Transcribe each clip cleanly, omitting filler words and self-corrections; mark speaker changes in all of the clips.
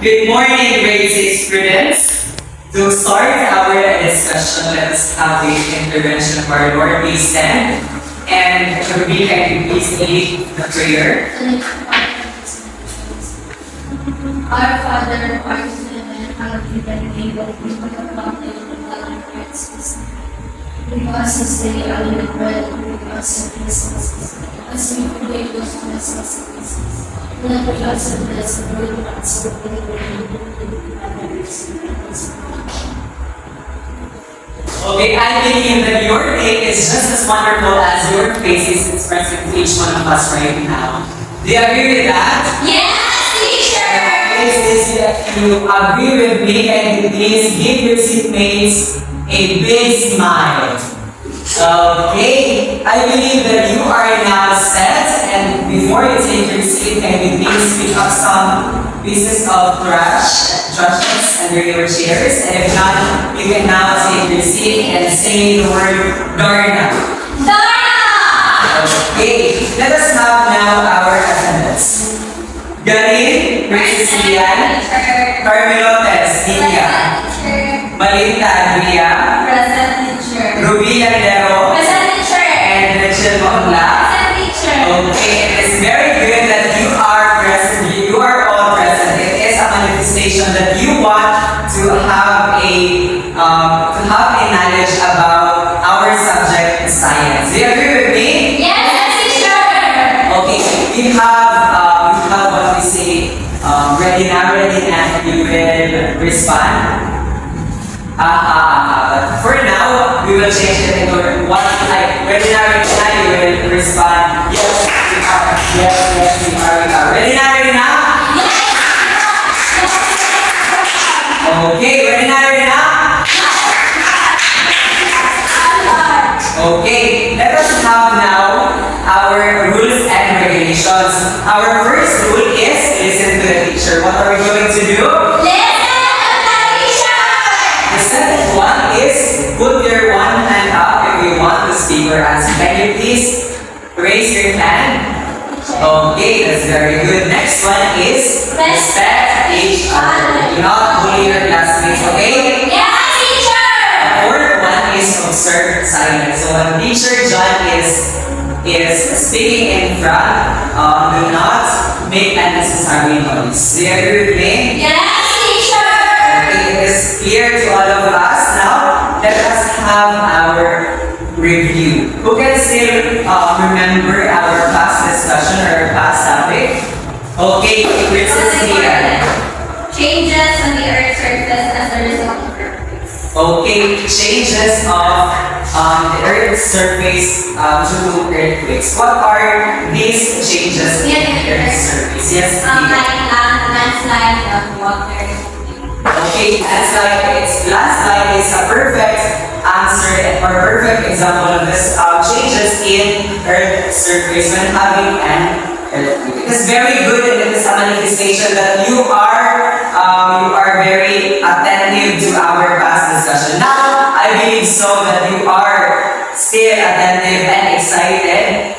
Speaker 1: Good morning, grade 6 students. To start our discussion, let us have the intervention of our Lord. Please stand. And Ruby, can you please lead the prayer?
Speaker 2: Our Father, who art in heaven, hallowed be thy name. Thy kingdom come, thy will be done on earth as it is in heaven. Give us this day our daily bread, and forgive us our trespasses, as we forgive those who trespass against us. Do not put us in test, but deliver us from evil.
Speaker 1: Okay, I believe that your day is just as wonderful as your face is expressing to each one of us right now. Do you agree with that?
Speaker 2: Yes, teacher!
Speaker 1: If you agree with me, and please give your seatmates a big smile. Okay, I believe that you are now set, and before you take your seat, can you please pick up some pieces of trashes under your chairs? And if not, you can now take your seat and say the word Darna.
Speaker 2: Donna!
Speaker 1: Okay, let us have now our attendance. Garin, Mrs. Lian, Carmelo Tess, Lydia, Malinta Andrea,
Speaker 2: Present teacher.
Speaker 1: Ruby Landero,
Speaker 2: Present teacher.
Speaker 1: and Rachel Maunla.
Speaker 2: Present teacher.
Speaker 1: Okay, it is very good that you are present. You are all present. It is a manifestation that you want to have a knowledge about our subject, science. Do you agree with me?
Speaker 2: Yes, teacher.
Speaker 1: Okay, we have what we say, ready now, and you will respond. But for now, we will change it into what like ready now, you will respond. Yes, we are. Yes, we are. Ready now? Okay, ready now? Okay, let us have now our rules and regulations. Our first rule is listen to the teacher. What are we going to do?
Speaker 2: Listen to the teacher.
Speaker 1: The second one is put your one hand up if you want to speak or answer. Can you please raise your hand? Okay, that's very good. Next one is respect each other. Do not bully your classmates, okay?
Speaker 2: Yes, teacher.
Speaker 1: The fourth one is observe silence. So when teacher John is speaking in front, do not make unnecessary noise. Do you agree with me?
Speaker 2: Yes, teacher.
Speaker 1: Okay, it is clear to all of us. Now, let us have our review. Who can still remember our past discussion or past topic? Okay, Princess Leah.
Speaker 2: Changes on the Earth's surface as a result of earthquakes.
Speaker 1: Okay, changes of the Earth's surface due to earthquakes. What are these changes in the Earth's surface? Yes, Leah.
Speaker 2: Like landslide of water.
Speaker 1: Okay, landslide is a perfect answer or perfect example of this changes in Earth's surface when having an earthquake. It is very good and it is a manifestation that you are very attentive to our past discussion. Now, I believe so that you are still attentive and excited,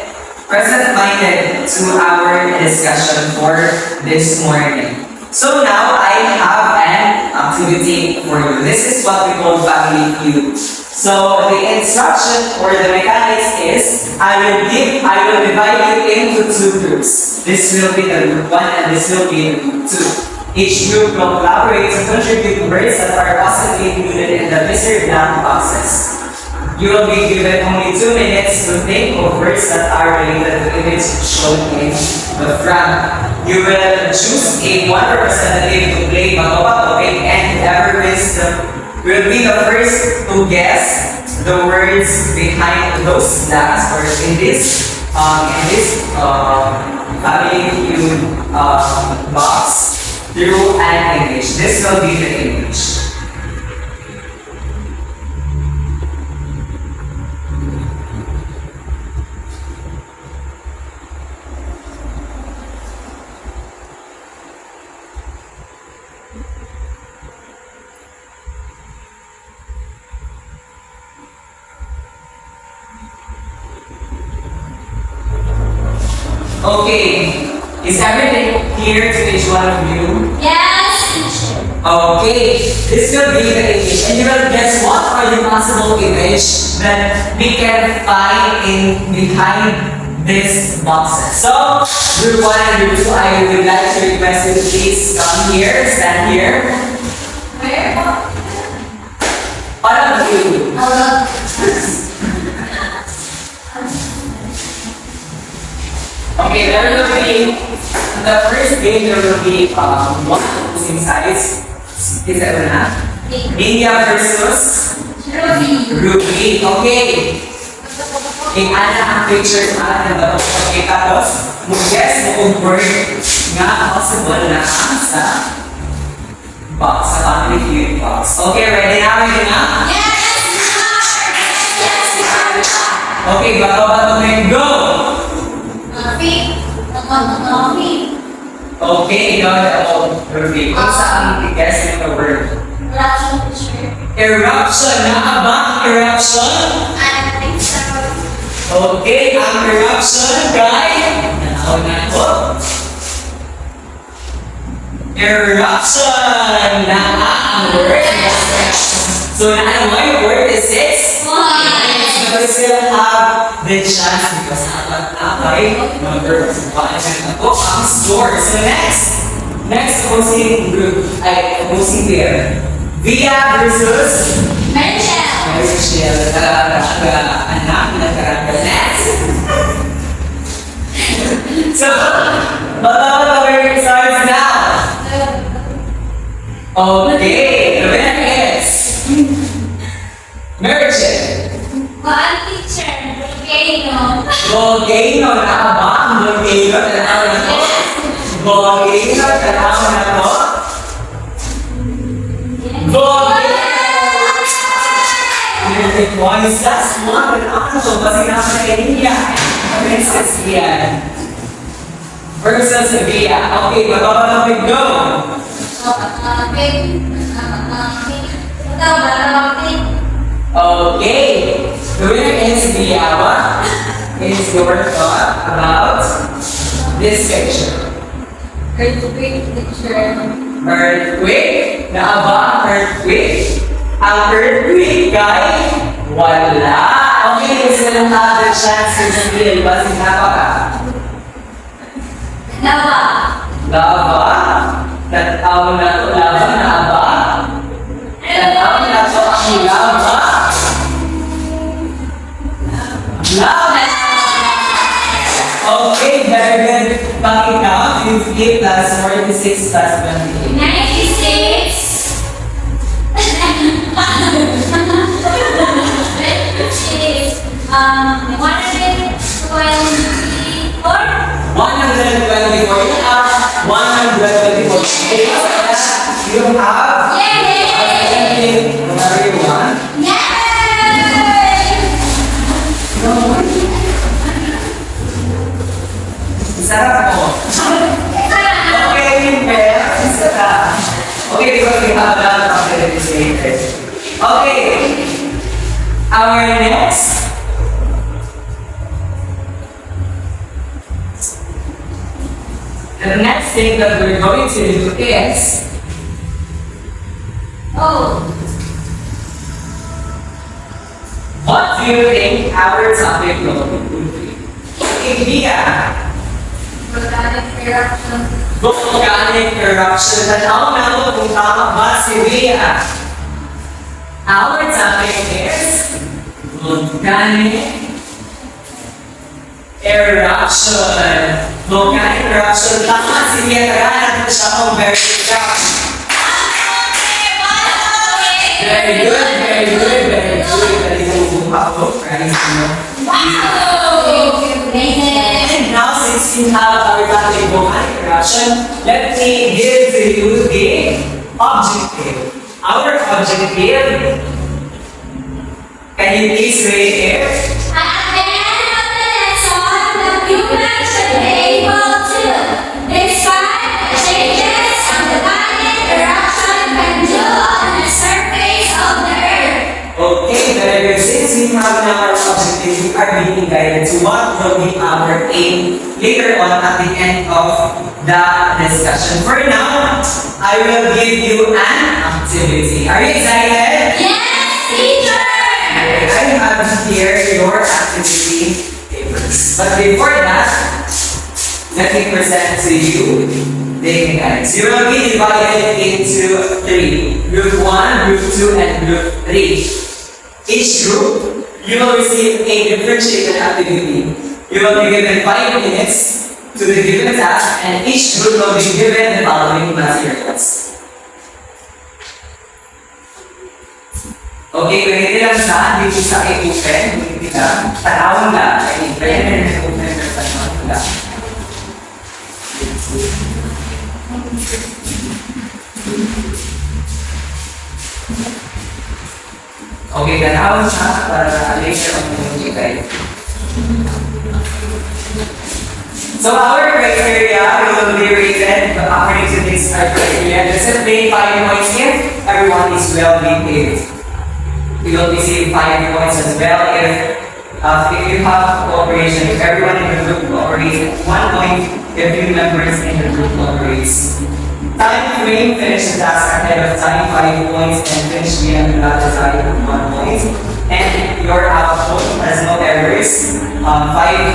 Speaker 1: present-minded to our discussion for this morning. So now I have an activity for you. This is what we call family feud. So the instruction or the mechanics is I will divide you into two groups. This will be the group 1 and this will be the group 2. Each group will collaborate to contribute words that are possibly included in the missing blank boxes. You will be given only 2 minutes to think of words that are related to the image shown in the front. You will choose one representative to play bato-bato, and whoever will be the first to guess the words behind those blanks or in this family feud box through an image. This will be the image. Okay, Is everything clear to each one of you?
Speaker 2: Yes, teacher.
Speaker 1: Okay, this will be the image. And you will guess what are the possible image that we can find in behind these boxes. So, group 1 and group 2, I would like to request you to please come here, stand here.
Speaker 2: Where?
Speaker 1: All of you. Okay, there will be, the first game there will be one opposing sides. Is that enough? India versus Ruby. Okay. Okay, ana ang picture na ba? Okay, tapos, mag-guess mo kung word nga possible na sa box, sa family feud box. Okay, ready na? Ready na?
Speaker 2: Yes,
Speaker 1: Okay, bato-bato na yung go!
Speaker 2: Coffee.
Speaker 1: Okay, ikaw na ako, Ruby. Kung saan i-guess mo the word?
Speaker 2: Eruption, teacher.
Speaker 1: Eruption. Nakabang eruption?
Speaker 2: I think so.
Speaker 1: Okay, ang eruption kay... Nanaw na ako. Eruption na ang word. So, ano mo yung word is 6? So, we still have the chance because apat na kay number 1 na po ang score. So, next opposing group, ay opposing pair. Via versus
Speaker 2: Michelle.
Speaker 1: Michelle. Anak na karangganet. So, bata where it starts now. Okay, the winner is Merchant.
Speaker 2: One teacher. Volcano.
Speaker 1: Volcano na ba? Volcano, tanaw na to. Volcano, tanaw na to. Volcano! Points, that's one. Ano to? Kasi naman na India. Princess Via. Versus Via. Okay, mag-go. Okay. The winner is Via. What is your thought about this picture? Earthquake? Naaba? Earthquake? Ang earthquake guy? Wala. Okay, you still have the chance to steal. Basta napaka. Lava? Tataw na to. Lava na ba? Tataw na to ang lava? Lava! Okay, very good. Pakikount, 50 plus 46 plus 28.
Speaker 2: 96. 124.
Speaker 1: 124. You have 124. You have
Speaker 2: Yay!
Speaker 1: whatever you want.
Speaker 2: Yay!
Speaker 1: Sarap mo. Okay, fair. Sarap. Okay, because we have a lot of activities later. Okay. Our next. The next thing that we're going to do is what do you think our topic will be? Okay, Via.
Speaker 2: Volcanic eruption.
Speaker 1: Volcanic eruption. Tanaw na mo kung tama ba si Via. Our topic is volcanic eruption. Volcanic eruption. Tama si Via. Kaya natin siya kung very good. Very good, very good, very good. Dali ka mabuha ko. Praise mo. And now, since you have our topic volcanic eruption, let me give to you the objective. Our objective. Can you please read it?
Speaker 2: At the end of the lesson, the pupils should be able to describe the changes a volcanic eruption can do on the surface of the earth.
Speaker 1: Okay, very good. Since we have now our objective, we are being guided to what will be our aim later later on at the end of the discussion. For now, I will give you an activity. Are you excited?
Speaker 2: Yes, teacher!
Speaker 1: I have here your activity papers. But before that, let me present to you the mechanics. You will be divided into 3. Group 1, Group 2, and Group 3. Each group, you will receive a differentiated activity. You will be given 5 minutes to the given task, and each group will be given the following materials. Okay, kung hindi lang sa dito sa i-open, hindi lang, tanawin lang, i-open and i-open na tanawin lang. Okay, tanawin siya para later on yung guide. So our criteria will be rated according to this criteria. Discipline 5 points if everyone is well behaved. You will receive 5 points as well if you have cooperation, if everyone in the group cooperates, 1 point if new members in the group cooperates. Time frame, finish the task ahead of time, 5 points, and finish beyond the time, 1 point. And your output has no errors, 5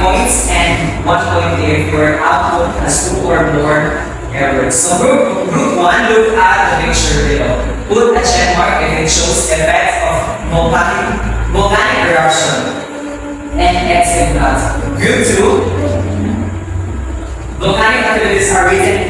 Speaker 1: points, and 1 point if your output has 2 or more errors. So group 1, look at the picture below. Put a check mark if it shows effects of volcanic eruption and exit blood. Group 2, volcanic activities are written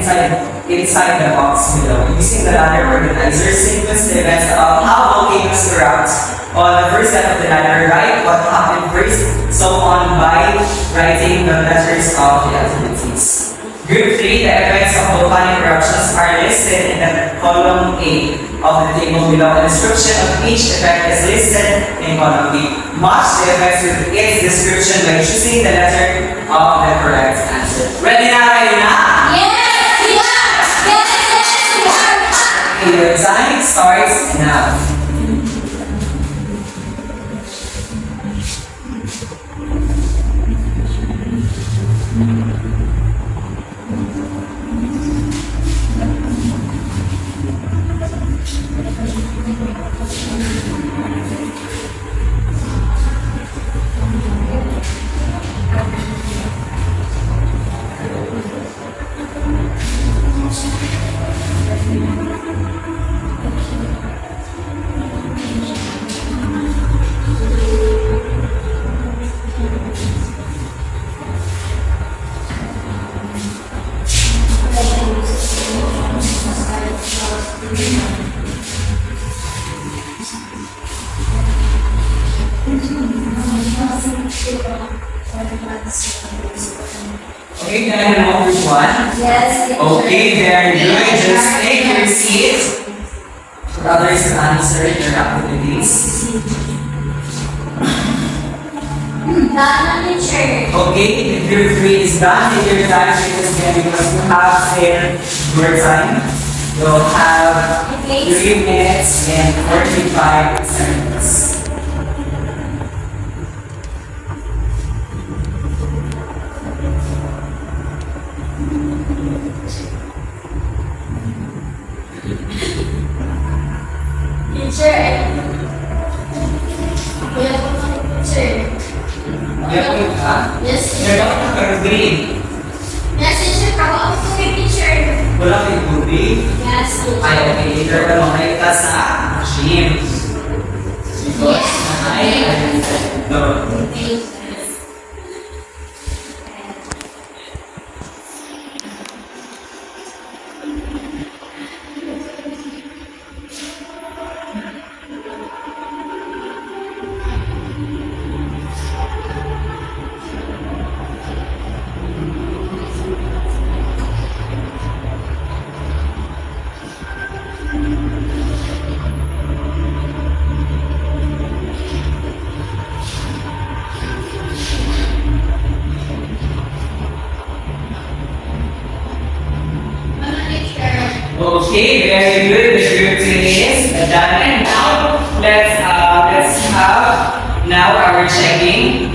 Speaker 1: inside the box below. Using the ladder organizer, sequence the events of how volcanoes erupt. On the first step of the ladder, write what happened first, so on by writing the letters of the activities. Group 3, the effects of volcanic eruptions are listed in the column A of the table below. The description of each effect is listed in column B. Match the effects with its description by choosing the letter of the correct answer. Ready na? Ready na?
Speaker 2: Yes, we are! Yes, we are!
Speaker 1: Your time starts now. Okay, can I have one group 1?
Speaker 2: Yes, teacher.
Speaker 1: Okay, very good. Just take your seat. For others to answer your activities.
Speaker 2: Done, teacher.
Speaker 1: Okay, if group 3 is done, take your time because then because you have said your time. You'll have 3 minutes and 45 seconds.
Speaker 2: Teacher, kuya ko na teacher.
Speaker 1: Yan ka?
Speaker 2: Yes,
Speaker 1: You're
Speaker 2: teacher.
Speaker 1: not green.
Speaker 2: Yes, teacher. Ako ako po kay teacher.
Speaker 1: Wala kay tubig.
Speaker 2: Yes, teacher.
Speaker 1: Ay, okay. Later ka makita sa machine. Because I no. Okay, very good. The group 2 is done. And now let's have now our checking.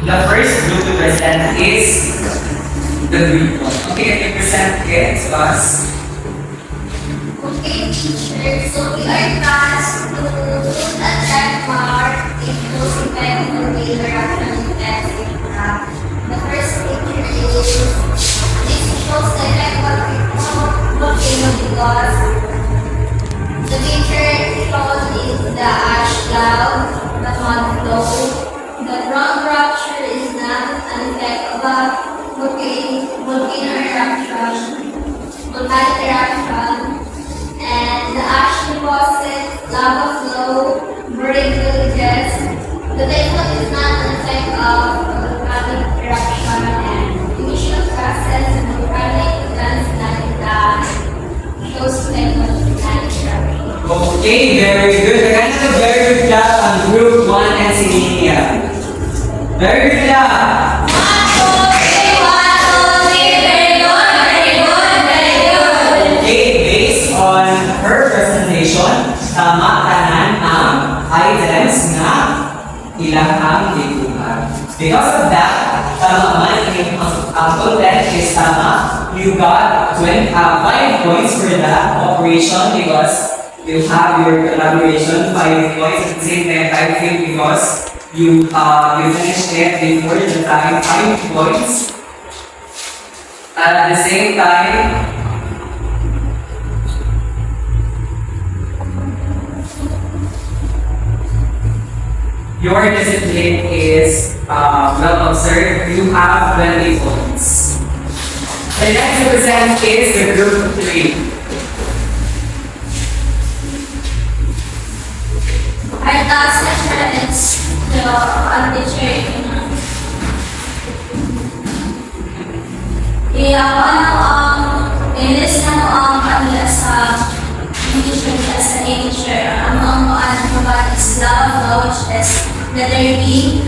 Speaker 1: The first group to present is the group 1. Okay, can you present it to us?
Speaker 2: Okay, teacher. So we are tasked to put a check mark if those effects will be interaction effects in graph. The first picture is this shows the effect of volcano because the picture shown is the ash cloud, the mud flow. The ground rupture is not an effect of a volcanic eruption. And the ash deposit, lava flow, burning villages. The typhoon is not an effect of volcanic eruption and emission gases and volcanic landslides that shows effect of volcanic eruption.
Speaker 1: Okay, very good. Again, a very good job on group 1 and Sinia. Very good job. Okay, based on her presentation, tama tanan ang items na ilahang likuhan. Because of that, tama man ang content is tama. You got 5 points for that operation because you have your collaboration 5 points at the same time 5 points because you finished it before the time 5 points. At the same time, your discipline is well observed. You have 20 points. The next to present is the group 3.
Speaker 2: Our task is the teacher. Ilis na ang kanila sa teacher as a teacher. Ang mga is lava, which is letter B,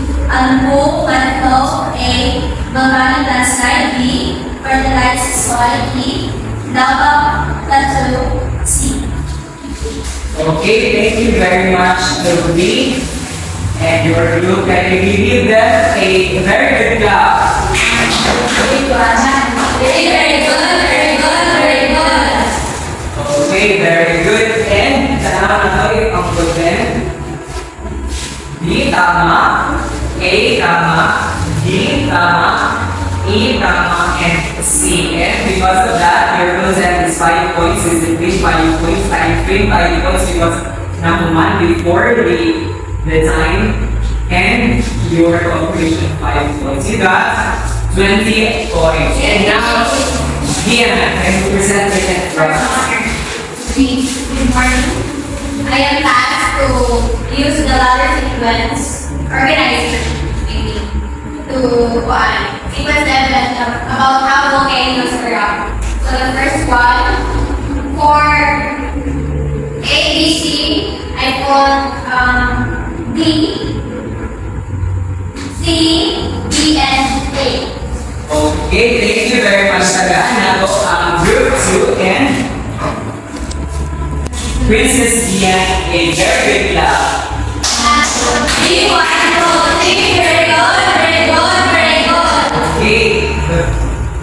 Speaker 2: book, manto, A, volcanic landslide, B, fertilized soil, B, lava, plateau, C.
Speaker 1: Okay, thank you very much, Ruby. And your group, can you give them a very good job?
Speaker 2: Very good.
Speaker 1: Okay, very good. And tanaw na kayo ang content. B tama, A tama, D tama, E tama, and C. And because of that, your content is 5 points, is English 5 points, time frame 5 points because number 1 before the time, and your operation 5 points. You got 20 points. And now, Diana, can you present the next round?
Speaker 2: Good morning. I am tasked to use the ladder sequence, organizer, maybe, to sequence evidence about how volcanoes erupt. So the first one, for A, B, C, I put D, C, B, and A.
Speaker 1: Okay, thank you very much, Tagaan. Now, group 2 and Princess Dian, a very good job.
Speaker 2: Very good.
Speaker 1: Okay,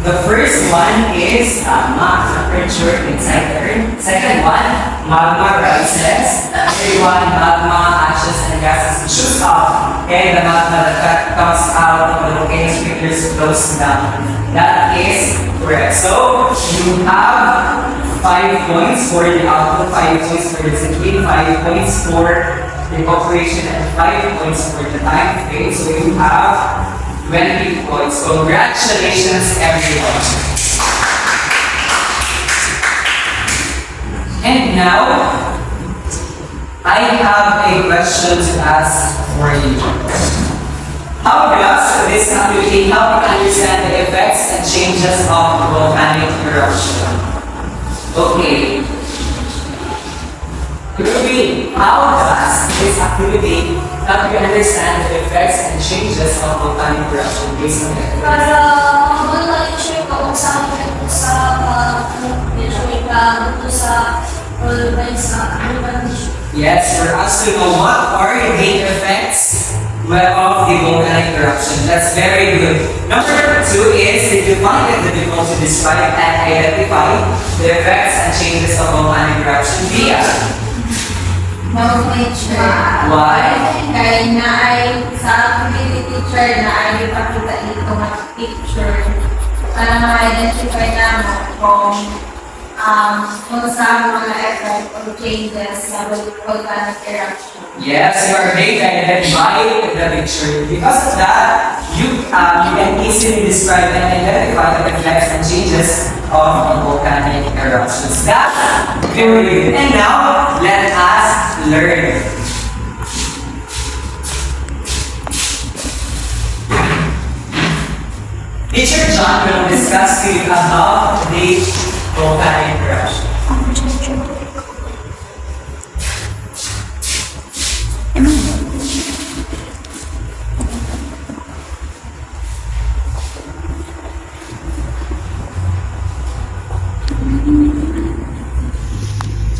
Speaker 1: the first one is temperature inside the earth. Second one, magma rises. Third one, magma ashes and gases shoots up. And the magma that comes out of the volcano's fingers flows down. That is correct. So you have 5 points for the output, 5 points for the discipline, 5 points for the operation, and 5 points for the time frame. So you have 20 points. Congratulations, everyone. And now, I have a question to ask for you. How does this activity help you understand the effects and changes of volcanic eruption? Okay. Ruby, how does this activity help you understand the effects and changes of volcanic eruption based on the
Speaker 2: Para mag-lecture ko kung saan ko sa
Speaker 1: Yes, for us to know what are the main effects of the volcanic eruption. That's very good. Number 2 is, did you find that the going to describe and identify the effects and changes of volcanic eruption via
Speaker 2: Mount Nature.
Speaker 1: Why?
Speaker 2: Kaya na ay sa activity teacher na ay ipakita ito mga picture para ma-identify namin kung saan mga effect or changes sa volcanic eruption.
Speaker 1: yes, you are being guided by the picture. Because of that, you can easily describe and identify the effects and changes of volcanic eruptions. That's very good. And now, let us learn. Teacher John will discuss to you about the volcanic eruption.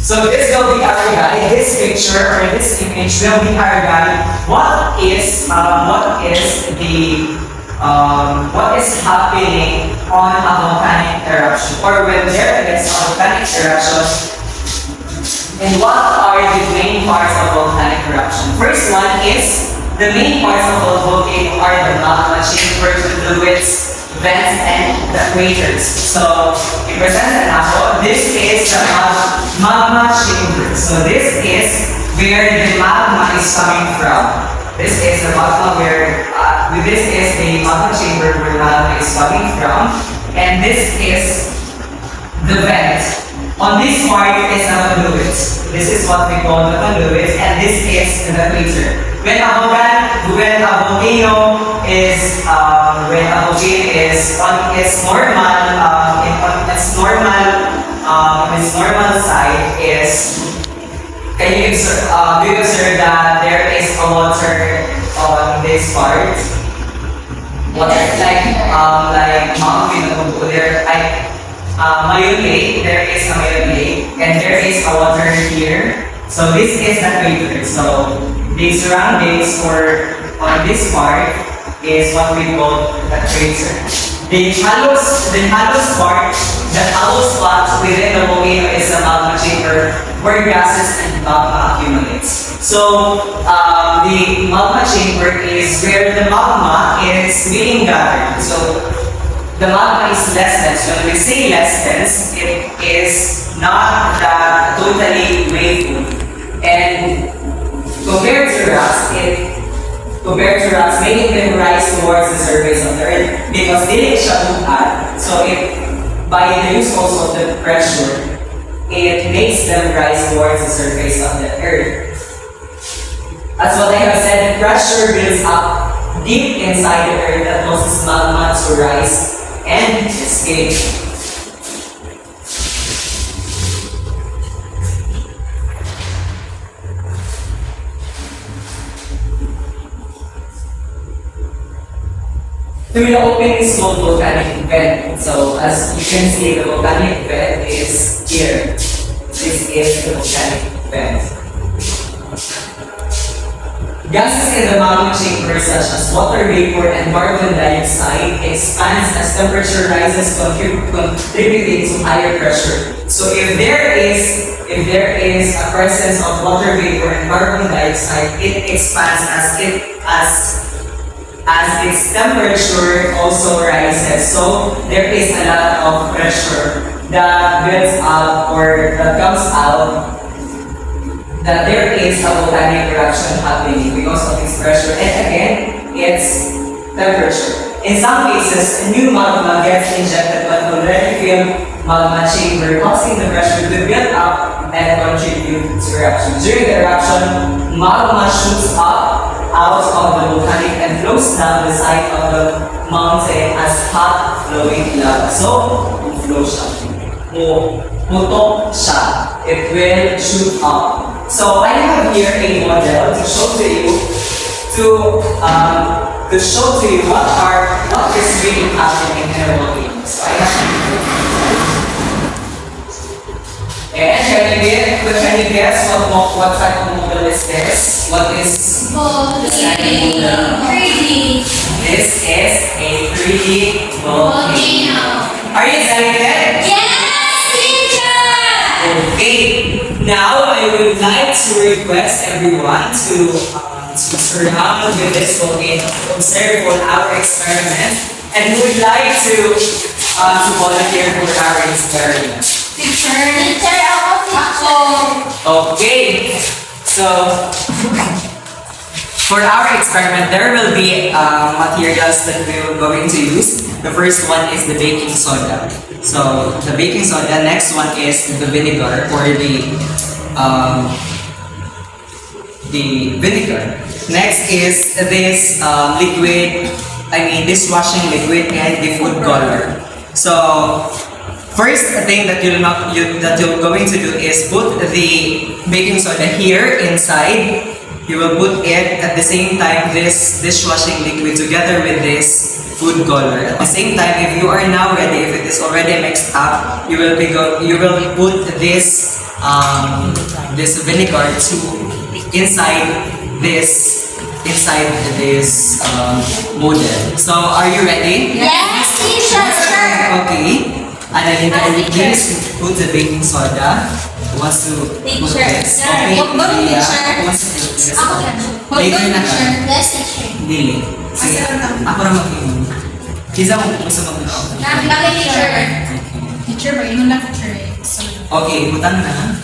Speaker 1: So this will be our guide. This picture or this image will be our guide. What is happening on a volcanic eruption, or when there is a volcanic eruption, and what are the main parts of volcanic eruption? First one is the main parts of a volcano are the magma chamber, the fluids, vents, and the craters. So, i-present na ako. This is the magma chamber. So, this is where the magma is coming from. This is the magma where, this is the magma chamber where magma is coming from. And this is the vent. On this part is the fluids. This is what we call the fluids, and this is the crater. When a volcano is on its normal side is, can you do you observe that there is a water on this part? Water like mountain there Mayon Lake, there is a Mayon Lake, and there is a water here. So this is the crater. So the surroundings on this part is what we call the crater. The hollow spot within the volcano is the magma chamber where gases and magma accumulates. So the magma chamber is where the magma is being gathered. So the magma is less dense. When we say less dense, it is not that totally waveful. And compared to rocks, many can rise towards the surface of the earth because dili siya bukal. So by the use also of the pressure, it makes them rise towards the surface of the earth. As what I have said, the pressure builds up deep inside the earth that causes magma to rise and escape. Through the opening is called volcanic vent. So as you can see, the volcanic vent is here. This is the volcanic vent. Gases in the magma chamber such as water vapor and carbon dioxide expands as temperature rises, contributing to higher pressure. So if there is a presence of water vapor and carbon dioxide, it expands as its temperature also rises. So there is a lot of pressure that builds up or that comes out, that there is a volcanic eruption happening because of this pressure, and again, it's temperature. In some cases, new magma gets injected but already filled magma chamber, causing the pressure to build up and contribute to eruption. During the eruption, magma shoots up out of the volcanic and flows down the side of the mountain as hot flowing lava. So, flow siya. Putok siya. It will shoot up. So I have here a model to show to you what is really happening in a volcano. So I have can you guess what type of model is this? What is this kind of model?
Speaker 2: 3D.
Speaker 1: This is a 3D volcano. Are you excited?
Speaker 2: Yes, teacher!
Speaker 1: Okay. Now I would like to request everyone to surround with this volcano, observe on our experiment, and would like to volunteer for our experiment.
Speaker 2: Teacher, ako.
Speaker 1: Okay. So for our experiment, there will be materials that we are going to use. The first one is the baking soda. So the baking soda. Next one is the vinegar or the vinegar. Next is this liquid. Dishwashing liquid and the food color. So first thing that you're going to do is put the baking soda here inside. You will put it at the same time this dishwashing liquid together with this food color. At the same time, if you are now ready, if it is already mixed up, you will put this this vinegar to inside this model. So are you ready?
Speaker 2: Yes, teacher!
Speaker 1: Okay. Annalena, can you please put the baking soda? Who wants to put
Speaker 2: Teacher.
Speaker 1: this?
Speaker 2: Sir.
Speaker 1: Okay.
Speaker 2: Wag ba,
Speaker 1: Leah,
Speaker 2: teacher?
Speaker 1: who wants to put this?
Speaker 2: Ako yan.
Speaker 1: Later na ka.
Speaker 2: Yes, teacher.
Speaker 1: Dili. Sige. Ako na mag-inom. Kisa mo gusto mag-inom.
Speaker 2: Laki, teacher.
Speaker 3: Teacher, ba? Yun lang, teacher.
Speaker 1: Okay, butang na.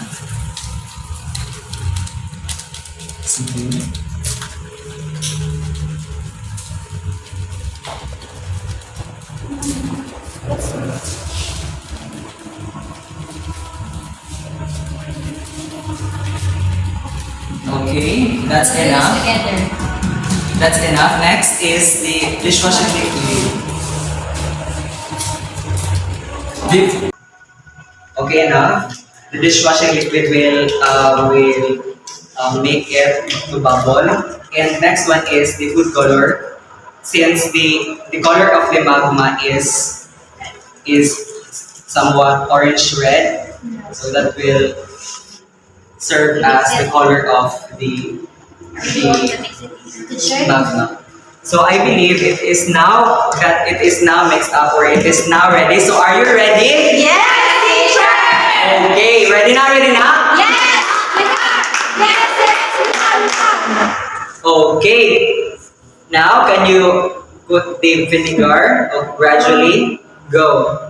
Speaker 1: Sige. Okay, that's enough.
Speaker 2: Together.
Speaker 1: That's enough. Next is the dishwashing liquid. Okay, enough. The dishwashing liquid will make it to bubble. And next one is the food color. Since the color of the magma is somewhat orange red, so that will serve as the color of the magma. So I believe it is now mixed up or it is now ready. So are you ready?
Speaker 2: Yes, teacher!
Speaker 1: Okay, ready now, ready now?
Speaker 2: Yes! Yes!
Speaker 1: Okay. Now can you put the vinegar gradually? Go.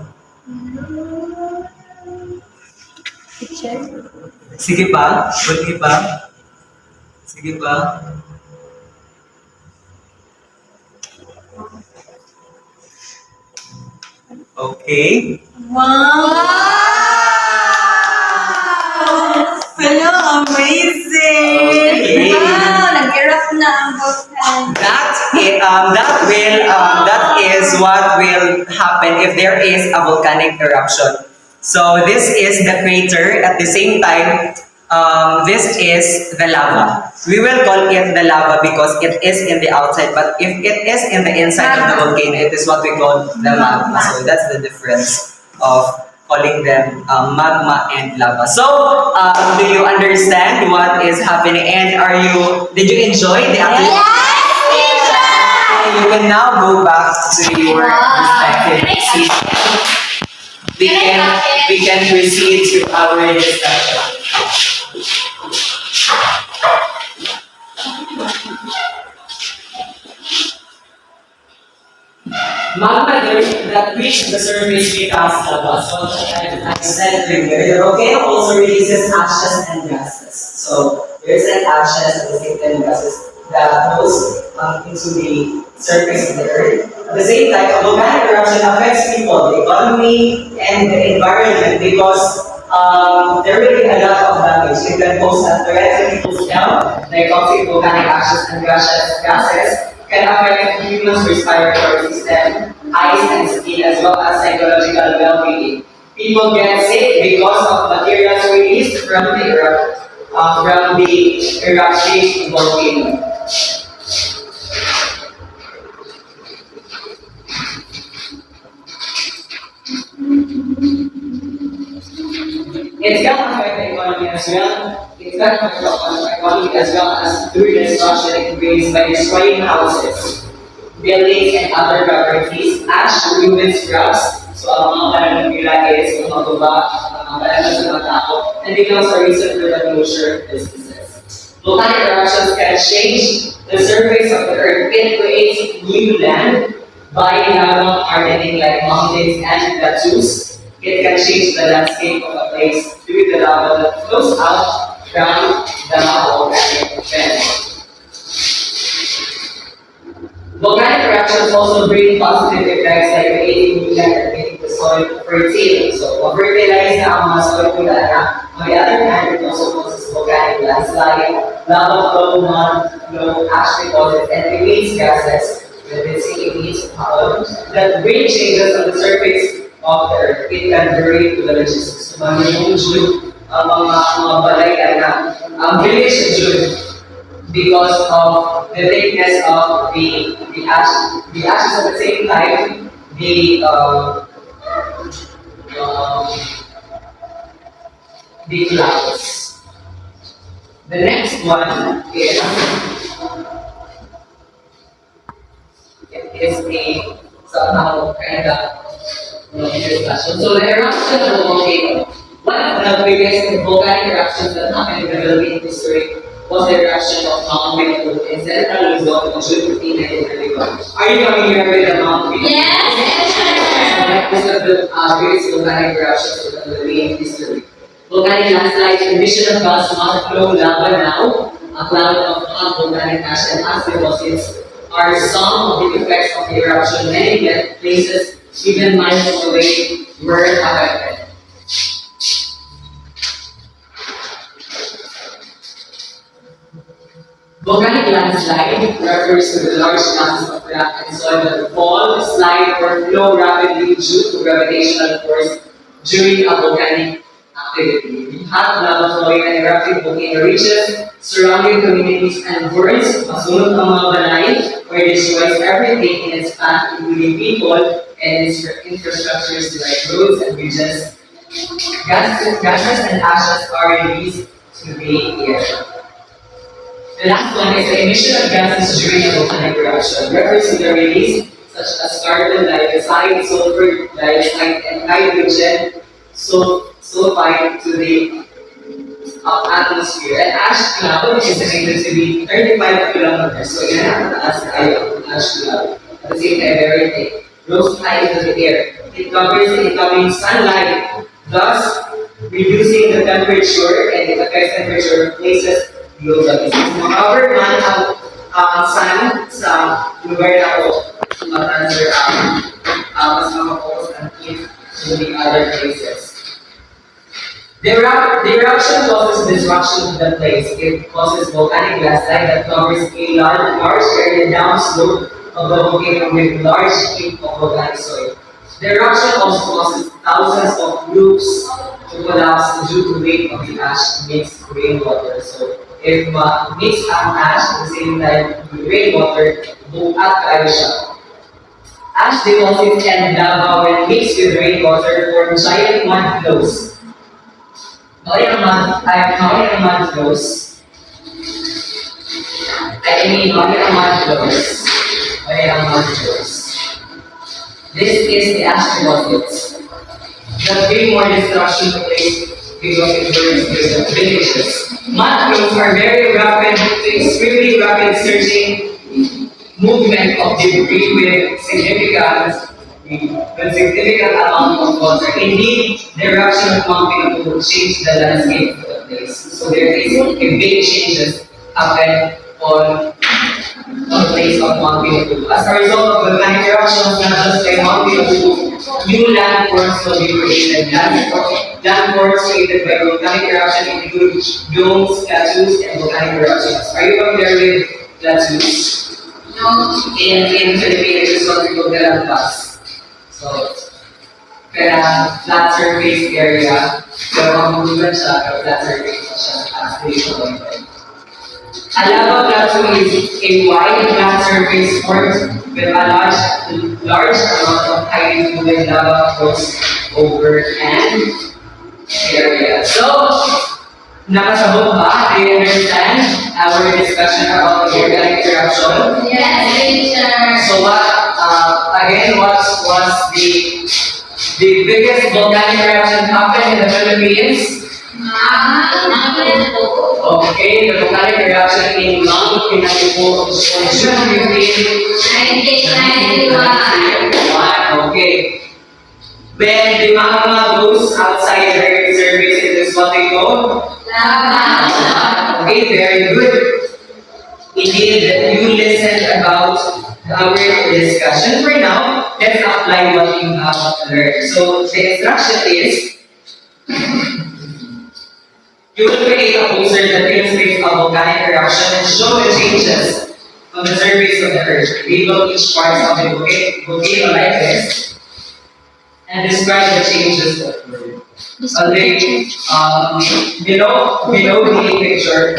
Speaker 2: Teacher?
Speaker 1: Sige pa. Sige pa. Sige pa. Okay.
Speaker 2: Wow!
Speaker 3: Hello, amazing!
Speaker 1: Okay.
Speaker 2: Wow! Nag-erupt na ang volcano.
Speaker 1: That is what will happen if there is a volcanic eruption. So this is the crater. At the same time, this is the lava. We will call it the lava because it is in the outside. But if it is in the inside of the volcano, it is what we call the magma. So that's the difference of calling them magma and lava. So do you understand what is happening? And did you enjoy the activity?
Speaker 2: Yes,
Speaker 1: You can now go back to your respective seats. We can proceed to our discussion. Magma that reach the surface becomes lava. So I said earlier, the volcano also releases ashes and gases. So there's an ashes and the same gases that goes into the surface of the earth. At the same time, a volcanic eruption affects people, the economy, and the environment because there will be a lot of damage. It can pose a threat to people's health, like toxic volcanic ashes and gases can affect humans' respiratory system, eyes and skin, as well as psychological well-being. People get sick because of materials released from the eruption volcano. It's going to affect the economy as well. It's going to affect the economy as well as through destruction it creates by destroying houses, buildings, and other properties. Ash ruins crops. So ang mga panahon nila is matuba, ang panahon sa mga tao, and becomes a reason for the closure of businesses. Volcanic eruptions can change the surface of the earth. It creates new land by lava hardening like mountains and plateaus. It can change the landscape of a place through the lava that flows out from the volcanic vent. Volcanic eruptions also bring positive effects like creating new land and making the soil fertile. So, fertilize na ang mga soil nila na. On the other hand, it also causes volcanic landslide, lava flow, mud flow, ash deposits, and release gases. Let's say it needs power that bring changes on the surface of the earth. It can vary to the logistics. So, yung June, mga balay na, ang village in June, because of the thickness of the ashes at the same time, the clouds. The next one is a somehow kind of discussion. So the eruption of the volcano. One of the biggest volcanic eruptions that happened in the Philippine history was the eruption of Mount Pinatubo in Central Luzon on June 15, 1931. Are you familiar with the Mount Pinatubo?
Speaker 2: Yes.
Speaker 1: One of the biggest volcanic eruptions in the Philippine history. Volcanic landslides, emission of gas, mud flow, lava now, a cloud of hot volcanic ash and ice deposits are some of the effects of the eruption. Many places, even miles away, were affected. Volcanic landslide refers to the large masses of rock and soil that fall, slide, or flow rapidly due to gravitational force during a volcanic activity. Hot lava flowing and erupting volcano reaches surrounding communities and burns, masunod ang mga balay, where it destroys everything in its path, including people and its infrastructures like roads and bridges. Gases and ashes are released to the air. The last one is the emission of gases during a volcanic eruption. Refers to the release such as carbon dioxide, sulfur dioxide, and hydrogen sulfide to the atmosphere. An ash cloud is estimated to be 35 kilometers. So yan ang taas tayo, ash cloud. At the same time, very thick. Rose high into the air. It covers the incoming sunlight, thus reducing the temperature, and it affects temperature places globally. However, man ang sun sa lugar na ako, matransfer mas makafocus ang heat to the other places. The eruption causes destruction to the place. It causes volcanic landslide that covers a large area downslope of the volcano with large heap of volcanic soil. The eruption also causes thousands of roofs to collapse due to weight of the ash mixed rainwater. So, if mix ang ash at the same time with rainwater, buat kayo siya. Ash deposits and lava when mixed with rainwater form giant mud flows. How yung mud flows? How yung mud flows? This is the ash deposits. The big more destruction to place because it burns the villages. Mud flows are very rapid, extremely rapid surging movement of debris with significant amount of water. Indeed, the eruption of Mount Pinatubo will change the landscape of the place. So there is a big changes happen on the place of Mount Pinatubo. As a result of volcanic eruptions, not just by Mount Pinatubo, new landforms will be created. Landforms created by volcanic eruption include domes, plateaus, and volcanic eruptions. Are you familiar with plateaus?
Speaker 2: No.
Speaker 1: In Philippines, it's what we call Galampas. So, kaya flat surface area, pero mabubulan siya, pero flat surface siya as the a lava plateau is a wide flat surface formed with a large amount of highly fluid lava flows over an area. So, nakasabot ba? Do you understand our discussion about the volcanic eruption?
Speaker 2: Yes, teacher.
Speaker 1: So what, again, what was The biggest volcanic eruption happened in the Philippines. Okay, the volcanic eruption in Mount Pinatubo on June 15, 1991. Okay. When the magma goes outside the Earth's surface, it is what they call lava. Okay, very good. Indeed, you listened about our discussion. For now, let's apply what you have learned. So the instruction is, you will create a poster that illustrates a volcanic eruption and show the changes on the surface of the Earth. Label each part of the volcano like this, and describe the changes that occurred. Below the picture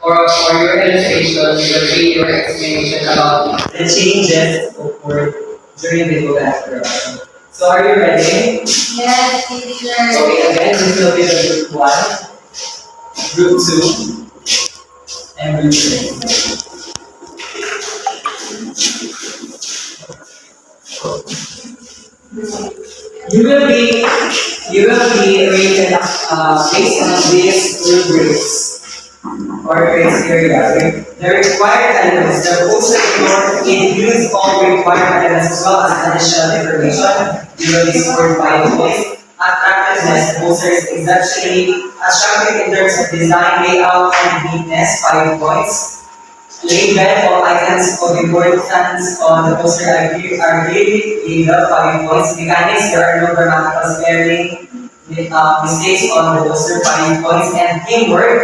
Speaker 1: or your illustration, you will read your explanation about the changes occurred during the volcanic eruption. So are you ready?
Speaker 2: Yes, teacher.
Speaker 1: Okay, again, this will be the group 1, group 2, and group 3. You will be rated based on these rubrics or criteria. The required elements, the poster includes all required elements as well as additional information. You will be scored 5 points. Attractiveness, the poster is exceptionally attractive in terms of design, layout, and neatness, 5 points. Label, all items of importance on the poster are clearly labeled, 5 points. Mechanics, there are no grammatical spelling mistakes on the poster, 5 points. And teamwork,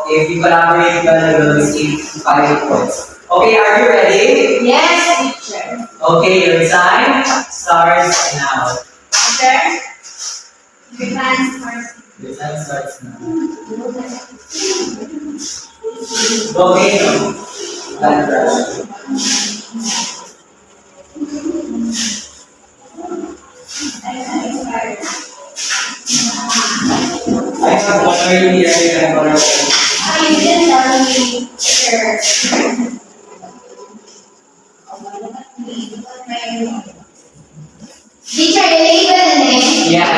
Speaker 1: if you collaborate well, you will receive 5 points. Okay, are you ready?
Speaker 2: Yes, teacher.
Speaker 1: Okay, your time starts now.
Speaker 2: Teacher. Your time starts.
Speaker 1: Your time starts now. Volcano. Land eruption. I have one very here and one
Speaker 2: You didn't tell me, teacher. Teacher, you label the name.
Speaker 1: Yes.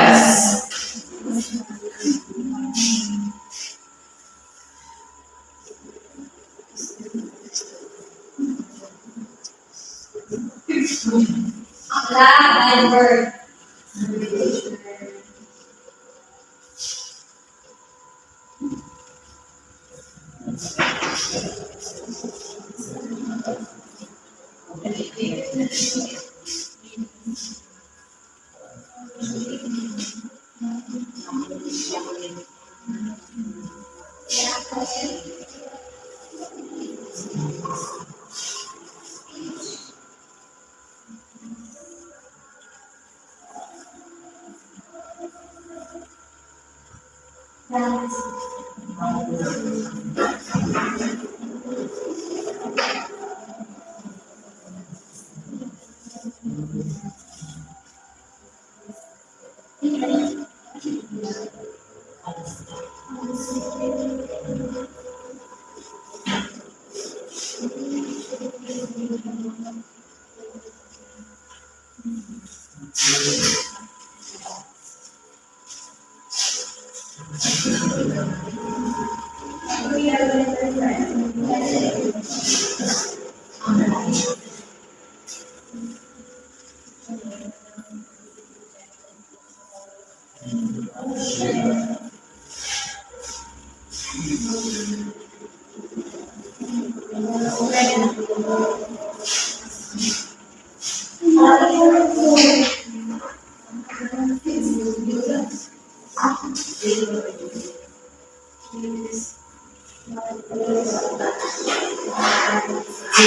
Speaker 2: Lab and bird.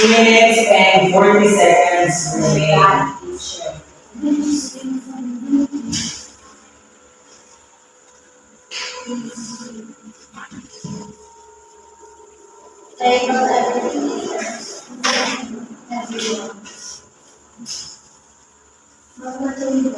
Speaker 2: Minutes and 40 seconds remain. Label everything. Everyone. What do you do?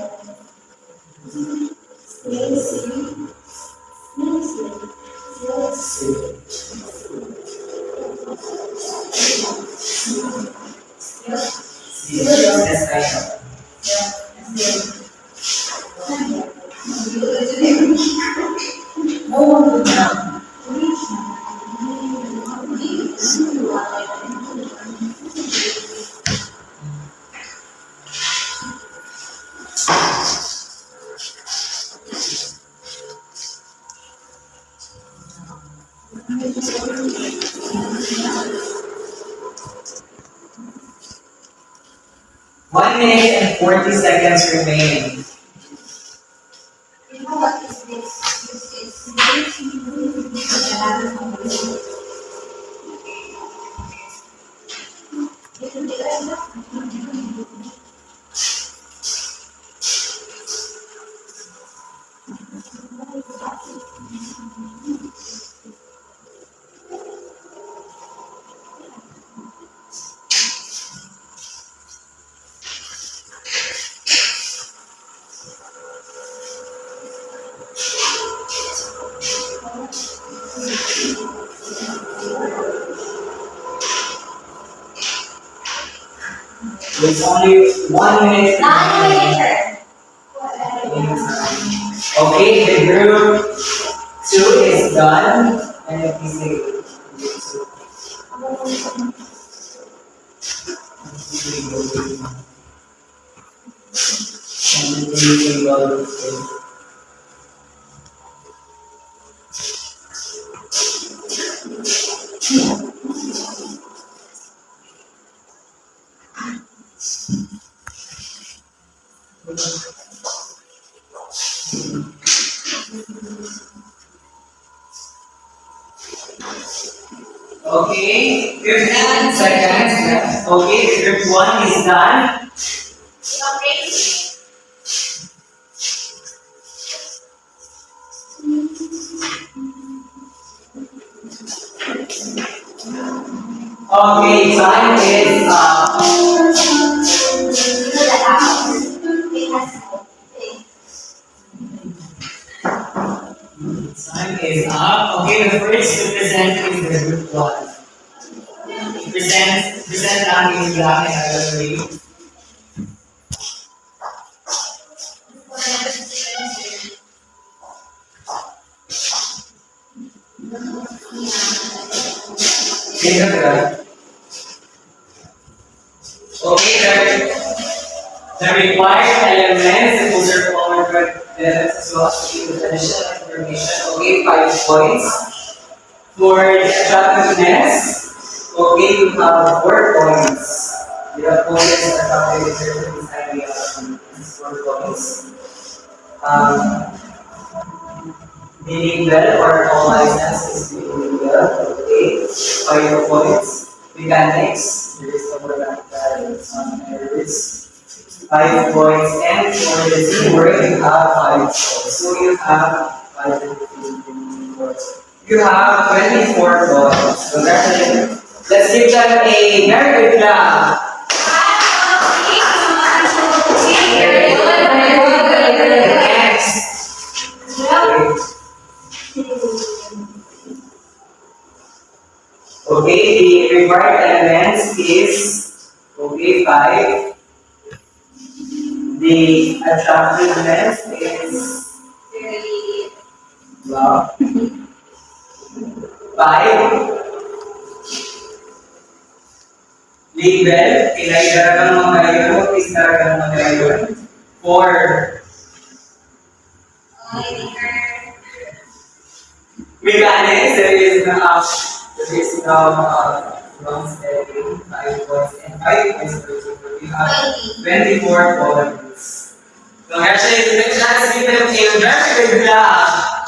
Speaker 1: One minute and 40 seconds remain.
Speaker 2: You know what is this? This
Speaker 1: It's only 1 minute. Okay, the group 2 is done. And let me say, okay, 15 seconds. Okay, group 1 is done. Okay, time is Time is up. Okay, the first to present is the group 1. Present ang yung black and other three. Okay, the required elements, the user forward elements as well as the additional information. Okay, 5 points. For the attractiveness, okay, you have 4 points. The opponents are calculated inside the 4 points. Meaning well or all license is meaning well, okay, 5 points. Mechanics, there is no there is 5 points, and for the teamwork, you have 5 points. So you have 5 points. You have 24 points. Congratulations. Let's give them a very good clap. Next. Okay, the required elements is okay 5. The attractiveness is wow. 5. Legal, kinaigarap ng mga yun, istarap ng mga yun. 4. Mechanics, there is no wrong spelling, 5 points, and 5 points per super. You have 24 points. Congratulations, let's give them a very good clap.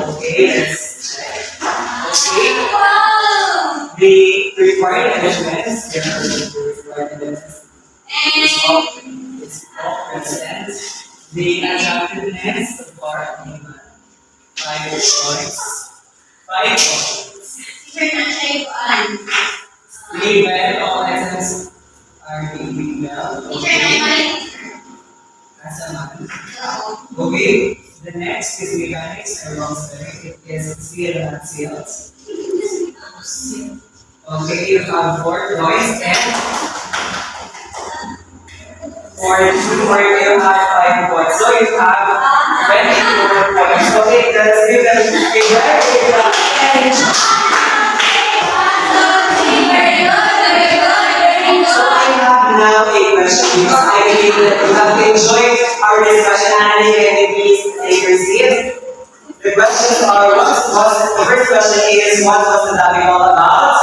Speaker 1: Okay, let's check. Okay, the required measurements, there are the required measurements. It's all present. The attractiveness of our 5 points. 5 points. Legal, all items are being well. Okay. Okay, the next is mechanics and wrong spelling. It is seal and seals. Okay, you have 4 points and for you have 5 points. So you have 24 points. Okay, let's give them a very So I have now a question because I believe that you have enjoyed our discussion and please take your seat. The questions are the first question is what was the topic all about?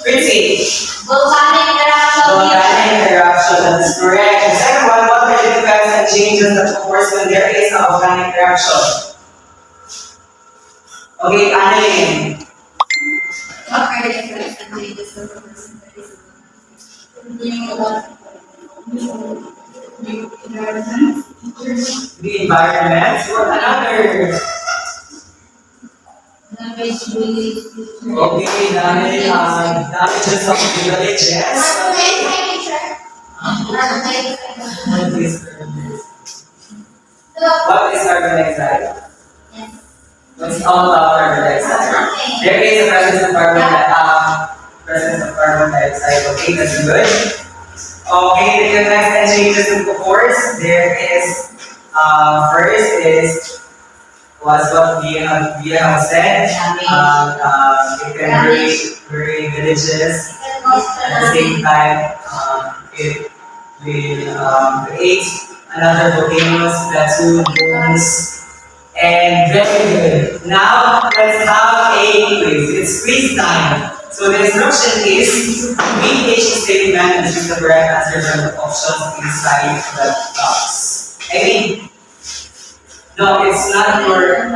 Speaker 1: Pretty.
Speaker 2: Volcanic eruption.
Speaker 1: Volcanic eruption, that is correct. The second one, what are the effects and changes that occurs when there is a volcanic eruption? Okay, Annalyn.
Speaker 2: What are the effects and changes of a person that is new environment?
Speaker 1: The environment. What another?
Speaker 2: Damage related to
Speaker 1: Okay, damages of the villages. What is carbon dioxide? What's all about carbon dioxide? There is a presence of carbon dioxide. Okay, that's good. Okay, the effects and changes of course. There is first is was what we have said. It can bury villages. At the same time, it will create another volcanoes, plateau, domes, and very good. Now let's have a quiz. It's quiz time. So the instruction is read each statement and choose the correct answer from the options inside the box. I mean, no, it's not your